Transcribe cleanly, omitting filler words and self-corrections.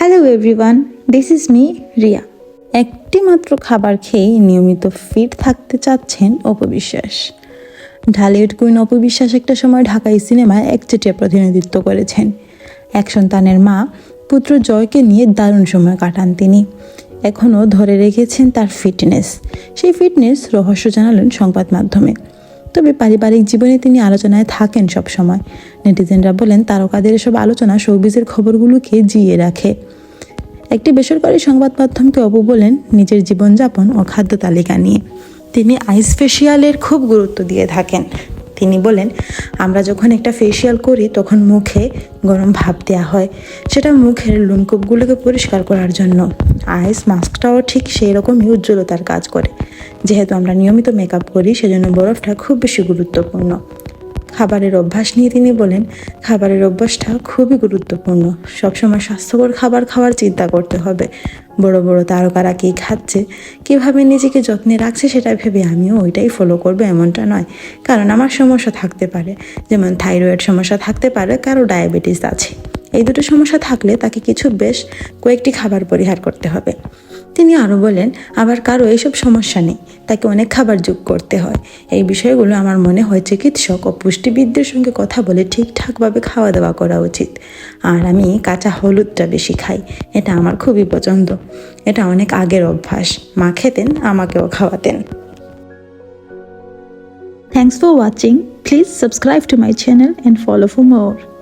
Hello everyone, this is me Riya. একটি মাত্র খাবার খেয়েই নিয়মিত ফিট থাকতে চাচ্ছেন অপু বিশ্বাস। ঢালিউড কুইন অপু বিশ্বাস একটা সময় ঢাকাই সিনেমায় একচেটিয়া প্রতিনিধিত্ব করেছেন। এক সন্তানের মা, পুত্র জয়কে নিয়ে দারুণ সময় কাটান তিনি। এখনও ধরে রেখেছেন তার ফিটনেস। সেই ফিটনেস রহস্য জানালেন সংবাদ মাধ্যমে। তবে পারিবারিক জীবনে তিনি আলোচনায় থাকেন সব সময়। নেটিজেনরা বলেন তারকাদের এসব আলোচনা শোবিজের খবরগুলোকে জিইয়ে রাখে। একটি বেসরকারি সংবাদ মাধ্যমকে অপু বলেন নিজের জীবনযাপন ও খাদ্য তালিকা নিয়ে তিনি আইস ফেসিয়ালের খুব গুরুত্ব দিয়ে থাকেন। তিনি বলেন, আমরা যখন একটা ফেসিয়াল করি তখন মুখে গরম ভাপ দেওয়া হয়, সেটা মুখের লোমকূপগুলোকে পরিষ্কার করার জন্য। আইস মাস্কটাও ঠিক সেই রকমই উজ্জ্বলতার কাজ করে। যেহেতু আমরা নিয়মিত মেকআপ করি, সেজন্য বরফটা খুব বেশি গুরুত্বপূর্ণ। খাবারের অভ্যাস নিয়ে তিনি বলেন, খাবারের অভ্যাসটা খুবই গুরুত্বপূর্ণ। সবসময় স্বাস্থ্যকর খাবার খাওয়ার চিন্তা করতে হবে। বড় বড় তারকারা কী খাচ্ছে, কীভাবে নিজেকে যত্নে রাখছে সেটা ভেবে আমিও ওইটাই ফলো করবো এমনটা নয়। কারণ আমার সমস্যা থাকতে পারে, যেমন থাইরয়েড সমস্যা থাকতে পারে, কারো ডায়াবেটিস আছে। এই দুটো সমস্যা থাকলে তাকে বেশ কয়েকটি খাবার পরিহার করতে হবে। তিনি আরও বলেন, আবার কারো এইসব সমস্যা নেই, তাকে অনেক খাবার যোগ করতে হয়। এই বিষয়গুলো আমার মনে হয় চিকিৎসক ও পুষ্টিবিদদের সঙ্গে কথা বলে ঠিকঠাকভাবে খাওয়া দাওয়া করা উচিত। আর আমি কাঁচা হলুদটা বেশি খাই, এটা আমার খুবই পছন্দ। এটা অনেক আগের অভ্যাস, মা খেতেন, আমাকেও খাওয়াতেন। Thanks for watching. Please subscribe to my channel and follow for more.